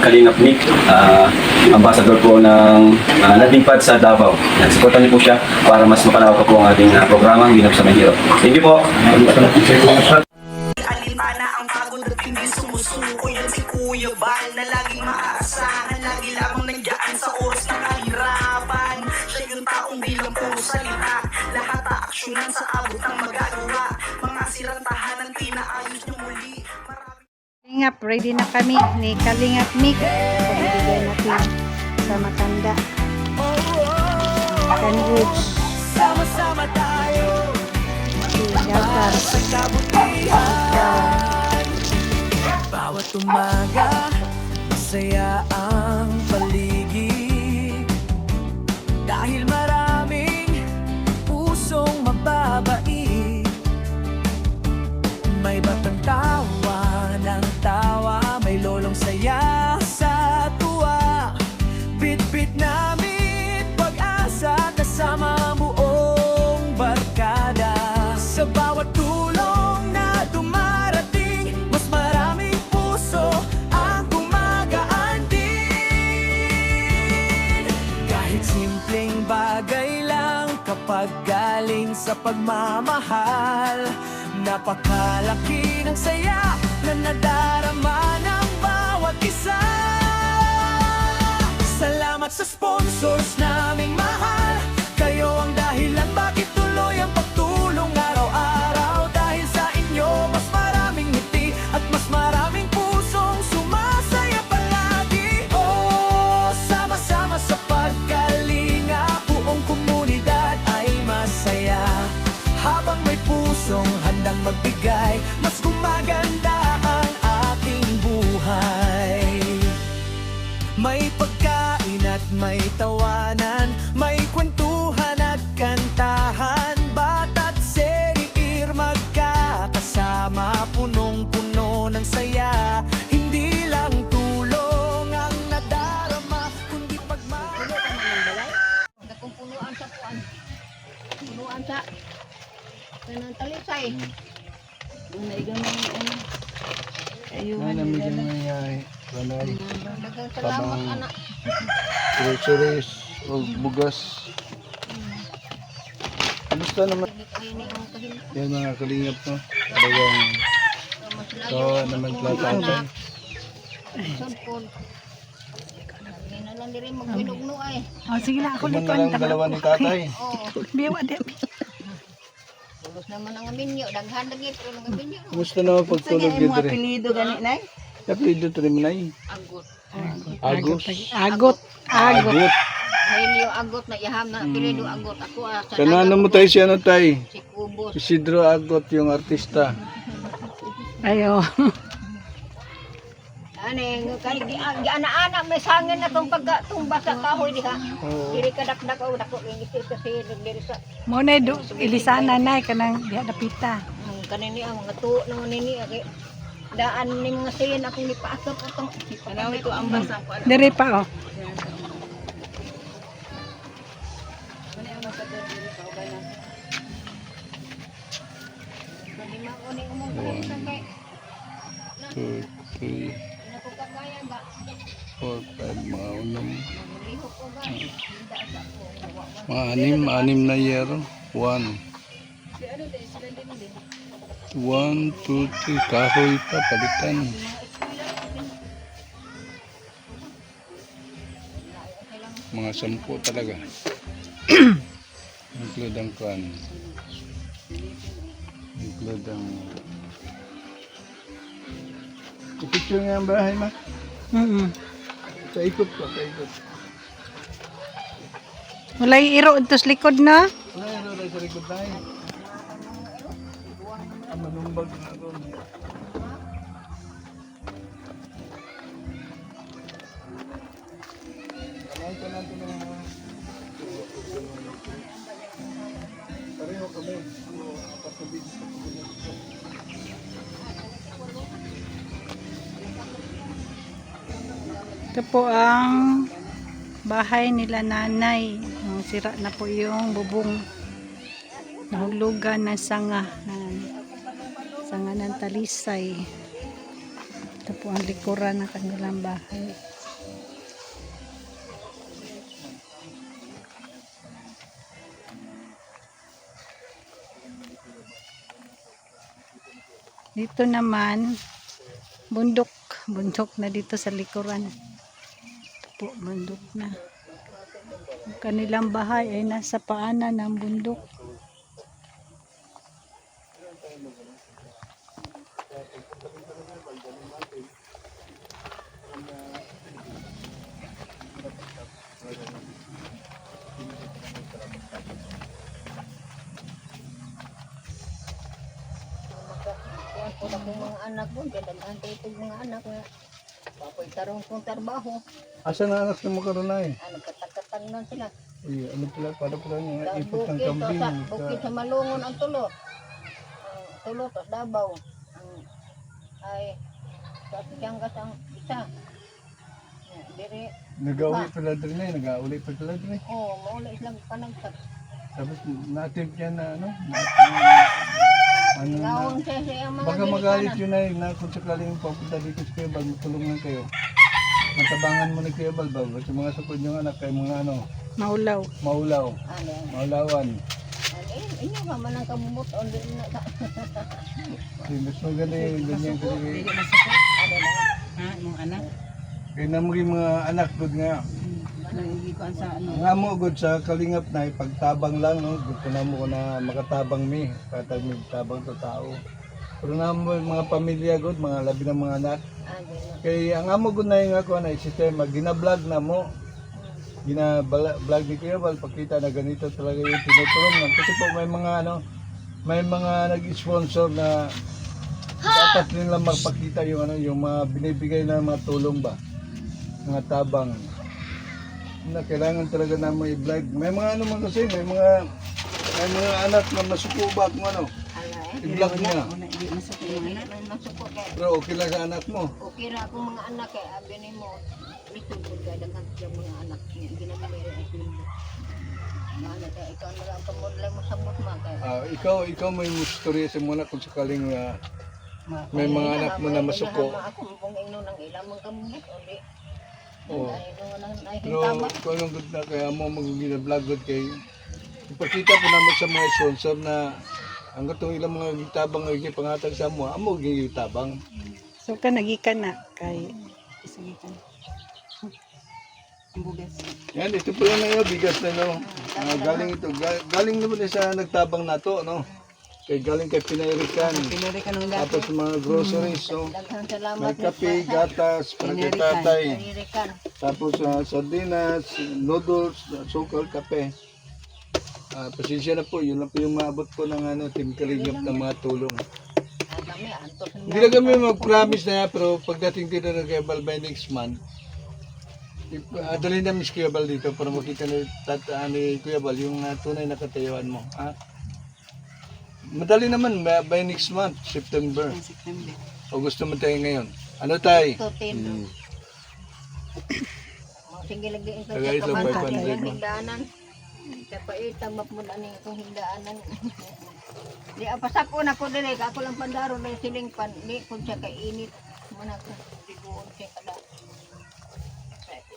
Kalingap Nick, ambassador po ng landing pad sa Davao. Nagsuportan niyo po siya para mas mapalawak pa po ang ating programang Ginap sa Mahirap. Thank you po. Alintana ang pagod at hindi sumusuko. Yan si Kuya Bal na laging maaasahan. Lagi lamang nandiyan sa oras ng kahirapan. Siya yung taong bilang puro salita. Lahat aaksyonan sa abot ng magagawa. Mga sirang tahanan pinaayos niyo muli. Kalingap, ready na kami ni Kalingap Mick. Pabibigay natin sa matanda. Canwoods. Sama-sama tayo sa kabutihan. Bawat umaga, masaya ang paligid. Dahil maraming pusong mababait. May batang tawa ng tawa, may lolong saya sa tuwa. Bit-bit namin pag-asa kasama ang buong barkada. Sa bawat tulong na dumarating, mas maraming puso ang gumagaan din. Kahit simpleng bagay lang, kapag galing sa pagmamahal, napakalaki ng saya na nadarama ng bawat isa. Salamat sa sponsors naming mahal. Kayo ang dahilan bakit tuloy ang pagtulong araw-araw. Dahil sa inyo mas maraming ngiti at mas maraming pusong sumasaya palagi. Oh, sama-sama sa pagkalinga, buong komunidad ay masaya. Habang may pusong handang magbigay, mas gumaganda ang ating buhay. May pagkain at may tawanan, may kwentuhan at kantahan. Bata't seri-ir magkakasama, punong-puno ng saya. Hindi lang tulong ang nadarama, kundi pagmamahal. Kung punuan sa puan. Punuan sa kanang talisay. Naigang ano. Ayun. Namigyan mo niya kanay Dagang salamat anak. suris o bugas. Kamusta naman Ay ni ang kahin. yan mga kalingap no? Talagang kawa naman tlatatan. Sampol. Hindi na lang diri magbinugno ay. Oh, sige na, ako Kuman na likuan. lang dalawa ni tatay. Oo. Biwa din. Tulos naman ang minyo, daghan lagi pero ang minyo. Kamusta naman pagtulog Sige, yun mo rin? apelido gani nay. Apelido rin mo na Agot. Agos. Agot. Agot. Agot. Helio agot na iham na apelido agot. Ako sa Kanano mo tayo si ano tay? si Kubos. Isidro Agot yung artista. Ayo. Ani kay di ana-ana may sangin na tong pagkatumba sa kahoy diha. Oo. Diri ka dakdak o dako ini kasi diri sa Mo na do ilisana nay kanang diha dapita. kanini ang mga tuo naman nini kay daan ni mga sayin akong nipasok atong panaw ito ang basa ko Diri pa oh. Two, three, four, five, mga unang. Mga anim na yero. One. 1, 2, 3. Kahoy pa, palitan. Mga 10 talaga. Include ang kan. Include ang... Picture nga ang bahay, ma. Sa ikot pa, sa ikot. Walay iro utos likod na. Ano sa likod tayo? Ang manumbag na doon. Pareho kami. Ito po ang bahay nila nanay. Sira na po yung bubong. Nahulugan ng sanga. Sanga ng talisay. Ito po ang likuran ng kanilang bahay. Dito naman, bundok. Bundok na dito sa likuran. Ito po, bundok na. Ang kanilang bahay ay nasa paanan ng bundok. Kuwan po na kong mga anak ko, dadagan tayo itong mga anak na papoy tarong kong trabaho. Asa na anak na mo karon ay? Katag-katag na sila. Ano pala, para pala nga Sa ipot ng bukid, kambing. sa bukid sa Malungon ang tulo. Ang tulo, sa Davao. Ay, sa Tianggas ang isa. Diri, Nag-auli pala din eh, nag-auli pala din eh. mauli silang panagtag. Tapos natin yan na ano na, Ngawon siya ang mga baka magalit ginikanan. yun ay na kung sakaling papunta dito sa Kuya Bal, matulungan kayo. Matabangan mo ni Kuya Bal ba? Kasi mga sukod yung anak kay mga ano, Maulaw. maulaw, Ano, maulawan. inyo ka man ang kabumot on din na. Mas maganda yung ganyan kasi. Ano na. Ha, mong anak? Kaya na mga anak good nga. Nangigikuan sa ano? Nga mo good sa kalingap na pagtabang lang no. Gusto na mo na makatabang mi. Katag mi tabang sa tao. Pero na mo mga pamilya good, mga labi ng mga anak. Ano na. Kaya ang amo good na yung ako na sistema, gina-vlog na mo. Gina-vlog ni Kuya Bal, pakita na ganito talaga yung tinutulungan. Kasi po may mga ano, may mga nag-sponsor na dapat nila magpakita yung ano, yung mga binibigay na mga tulong ba, mga tabang. Na kailangan talaga namin i-vlog. May mga ano man kasi, may mga anak na masuko ba kung ano, i-vlog niya. Una, hindi masuk yung Hindi anak. man masuko kay. Pero okay lang sa anak mo. Okay ra akong mga anak kay abi nimo. Litugod ka daghang yung mga anak niya ginamili ay tulo. Mana kay ikaw na ang pamudlay mo sa mutma kay. Ikaw may istorya sa muna kung sakaling may mga anak mo na masuko. Ako mong ingno nang ilang mga kamot undi. Oo. Ano nang Pero nahitama. kung anong good na kaya mo mag-vlog good kay ipakita po naman sa mga sponsor na ang gatong ilang mga gitabang nga pangatag sa mo, amo gitabang. So ka nagikan na kay Sige ka. Ang bugas. Yan, ito po lang na yun, bigas na no. Galing ito, galing naman sa nagtabang nato, no. Kay galing kay Pinayrikan. Pinuri ka nung dati. Tapos mga groceries, no. Daghang salamat May kape, gatas, para kay tatay. Pinirikan. Tapos sardinas, noodles, sukal, kape. Pasensya na po, yun lang po yung maabot po ng ano, Team Kalingap ng mga tulong. Kami antos Hindi na kami mag-promise na yan, pero pagdating dito na kay Bal by next month, dalhin namin si Kuya Bal dito para makita ni Kuya Bal yung tunay na katayuan mo. Madali naman, by next month, September. Ang September. O gusto mo tayo ngayon? Ano tayo? tutin. Sige lagi ito Tagay sa lang, kabantan 500 ng mo. hindaanan. Kapait mo na ni itong hindaanan. Di apasako na ko dire ako lang pandaro na siling pan di kun siya kainit man ako diguon siya kada.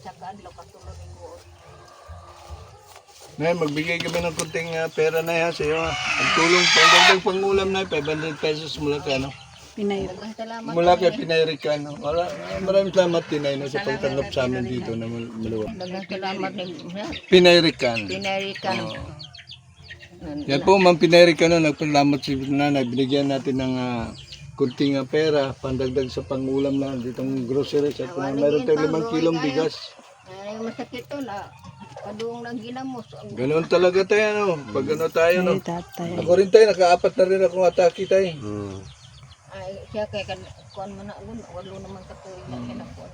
Sa kadlo katulog ni guon. Ngayon, magbigay kami ng kunting pera na yan sa iyo. Ang tulong, pangdagdag pangulam na 500 pesos mula ka, no? Pinay. Daghang salamat. Mula kay Pinayrikan, no? Maraming salamat, Tinay, no, sa pagtanggap sa amin dito na maluwag. Daghang salamat ni Pinayrikan. Pinarikan. Yan po, Ma'am Pinayrikan, no, nagpalamat si nanay. Binigyan natin ng kunting pera, pandagdag sa pangulam na ditong groceries. At mayroon tayong 5 kilong bigas. Ay masakit to na kaduong lang ginamos. Ganoon talaga tayo, no? Pag ano tayo, no? Ay, tatay. Ako rin tayo, naka-4 na rin akong atake tayo. Ay siya kay kan kuan man na walo naman ka to ina kinakuan.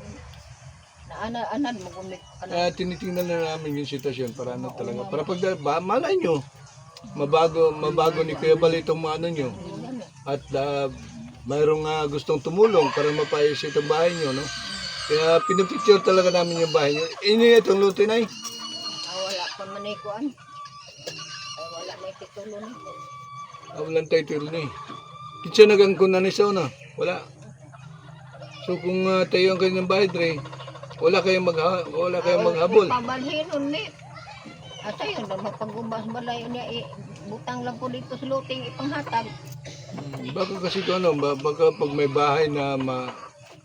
Na ana mo gumit kana. Tinitingnan na namin yung sitwasyon para ano talaga. Para pag malay nyo, mabago ni Kuya Bal itong mga ano nyo. At mayroong gustong tumulong para mapayos itong bahay nyo, no? Kaya pinipicture talaga namin yung bahay nyo. Ini itong luto na Wala pa man ay kuan. Ay wala may titulo ni. walang title na Kitsa nagangkon na ni na. Wala. So kung tayo ang kanyang bahay, Dre, wala kayong maghabol. Pabalhinon ni. Asa yun, mapagubas balay niya, butang lang ko dito sa luting ipanghatag. Baka kasi kung ano, baka pag may bahay na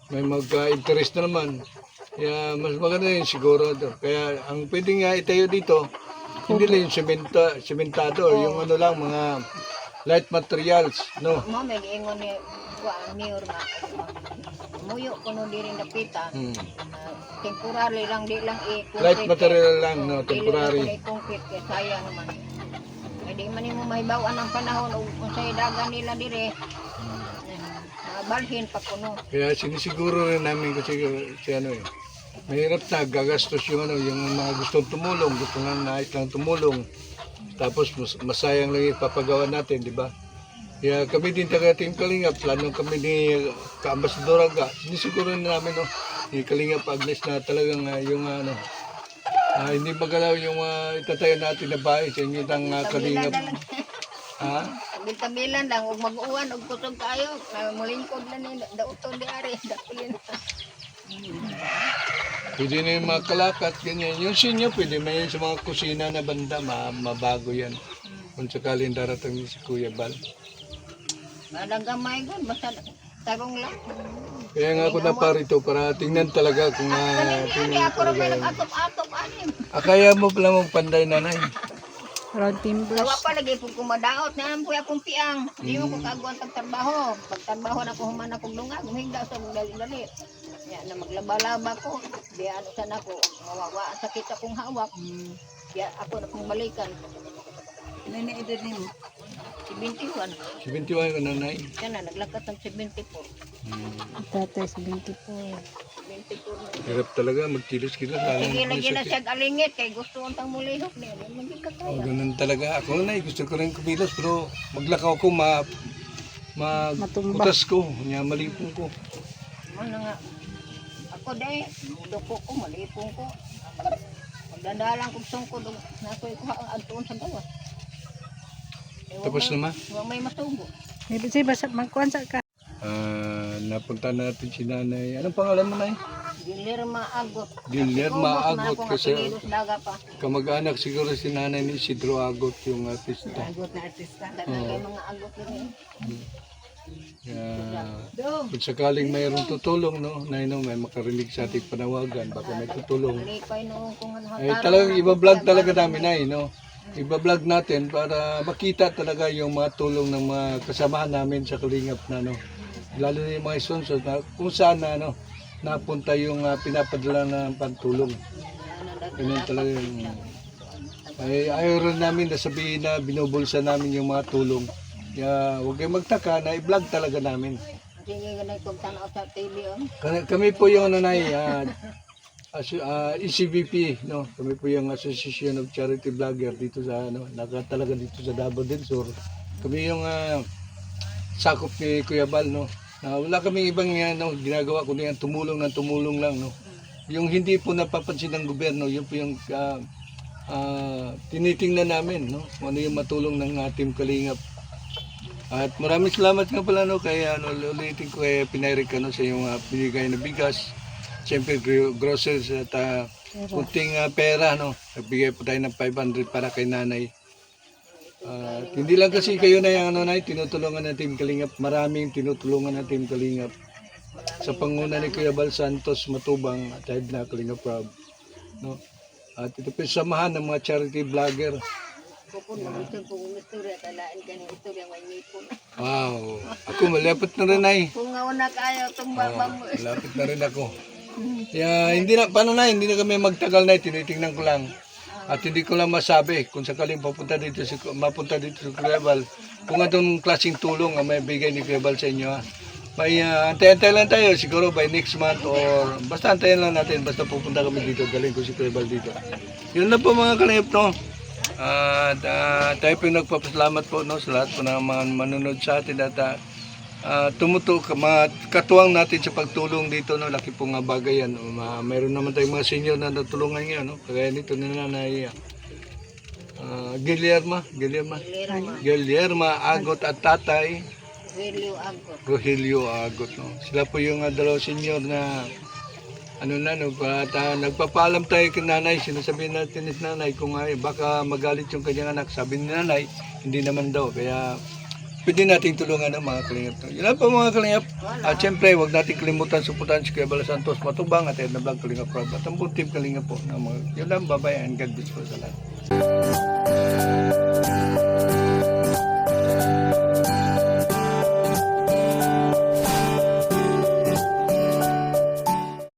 may magka-interest na naman, kaya mas maganda yun siguro. Kaya ang pwede nga itayo dito, hindi lang yung sementado, yung ano lang, mga light materials, no? Mo may giingon ni mayor nga muyo kuno diri dapitan. Temporary lang di lang Light material lang, no? Temporary. Concrete kaya sayang naman. Hindi man mo mahibawan ang panahon ug unsay dagan nila dire. Balhin pa kuno. Kaya sinisiguro rin namin kasi si ano eh, mahirap na gagastos yung ano, yung mga gustong tumulong, gusto nga nais lang tumulong. Tapos masayang lang ipapagawa natin, di ba? Kaya kami din taga Team Kalingap, plano kami ni Ka-Ambasador Aga. Sinisiguro na namin, no, ni Kalingap Agnes na talagang yung ano, hindi magalaw yung itatayo natin na bahay sa inyo ng Kalingap. Ha? Tabilan lang ug mag-uwan ug kusog kayo, mulingkod na ni dauton di ari dapilin. Pwede na yung mga kalakat, ganyan. Yung sinyo, pwede na yun sa mga kusina na banda, mabago yan. Kung sakaling darating si Kuya Bal. Madagamay gud basta tarong lang. Kaya nga ako na parito para tingnan talaga kung Ani tingnan ako ra may talaga. nag-atop-atop anim. Kaya mo pala mong panday nanay. Road timbers. Dawa pa lagi pug kumadaot na ampoy akong piang. Di mo ko kaguan tag trabaho. Pag trabaho na ko human akong lungag, hinga sa dali-dali. Ya na maglaba-laba ko. Di ano sana ko mawawa sakit akong hawak. Ya ako na kong balikan. Nani edad nimo? 71. 71 ko nanay. Yan na naglakat ng 74. Tatay 74. 74 na. Hirap talaga magkilos-kilos. Sige lagi na siya alingit kay gusto untang mulihok niya. Maging kakaya. Ganun talaga. Ako na gusto ko rin kumilos pero maglakaw ko, Matumba. utas ko, malipong ko. Ano nga, ako dahil, duko ko, malipong ko. Magdandalang kong sungkod, nakoy ko ang agtuon sa gawa. Tapos naman? Huwag may masugo. Sige, basta magkuhan sa ka. Napunta natin si nanay. Anong pangalan mo, nay? Gilirma Agot. Gilirma Agot kasi Kasi daga pa. kamag-anak siguro si nanay ni Isidro Agot yung artista. Agot na artista. Kaya mga agot rin Kung sakaling mayroong tutulong, no, nay, no, may makarinig sa ating panawagan, baka may tutulong. Lipay noong kung ano Ay talagang iba-vlog talaga namin, nay, no. Iba-vlog natin para makita talaga yung mga tulong ng mga kasamahan namin sa Kalingap na, no. Lalo na yung mga sponsors na kung saan na, no, napunta yung pinapadala ng pantulong. Ganun talaga yung ay ayaw rin namin na sabihin na binubulsa namin yung mga tulong. Kaya huwag kayong magtaka na i-vlog talaga namin. Sige ganay kung tanaw sa TV on. Kami po yung nanay, ECVP, no? Kami po yung Association of Charity Vlogger dito sa talaga dito sa Davao del Sur. Kami yung sakop ni Kuya Bal, no? Wala kaming ibang ginagawa kundi ang tumulong lang, no? Yung hindi po napapansin ng gobyerno, yun po yung tinitingnan namin, no? Kung ano yung matulong ng Team Kalingap. At maraming salamat nga pala, no, kaya ulitin ko kay Pinayrik sa yung binigay na bigas. Siyempre groceries at kunting pera, no. Nagbigay po tayo ng 500 para kay nanay. Hindi lang kasi kayo na yung tinutulungan ng Team Kalingap. Maraming tinutulungan ng Team Kalingap. Sa panguna ni Kuya Bal Santos Matubang at head na Kalingap Rob, no. At ito po yung samahan ng mga charity vlogger. Kung gusto kong istorya, talain ka ng istorya may nipon. Wow, ako malapit na rin, ay. Kung nga una kayo, itong babang mo. Malapit na rin ako. Kaya hindi na kami magtagal na, tinitingnan ko lang. At hindi ko lang masabi kung sakaling mapunta dito si Kuya Bal, kung anong klaseng tulong ang may bigay ni Kuya Bal sa inyo. May antay-antay lang tayo, siguro by next month or basta antayin lang natin, basta pupunta kami dito, galing ko si Kuya Bal dito. Yun lang po mga Kalingap, no? Tayo po yung nagpapasalamat po, no, sa lahat po ng mga manunod sa atin at katuwang natin sa pagtulong dito, no. Laki po nga bagay yan, no. Mayroon naman tayong mga senior na natulungan ngayon, no, kagaya nito ni Nanay Gilierma Agot at Tatay Rogelio Agot, no. Sila po yung dalawang senior na nagpapaalam tayo kay nanay. Sinasabihin natin ni nanay kung baka magalit yung kanyang anak. Sabi ni nanay, hindi naman daw. Kaya pwede nating tulungan ng mga kalingap. Yun lang po mga kalingap. At syempre, huwag natin kalimutan suportahan si Kuya Bala Santos Matubang at Edna Vlog Kalingap Rob. At ang buong team kalingap po. Yun lang, bye-bye and God bless po sa lahat.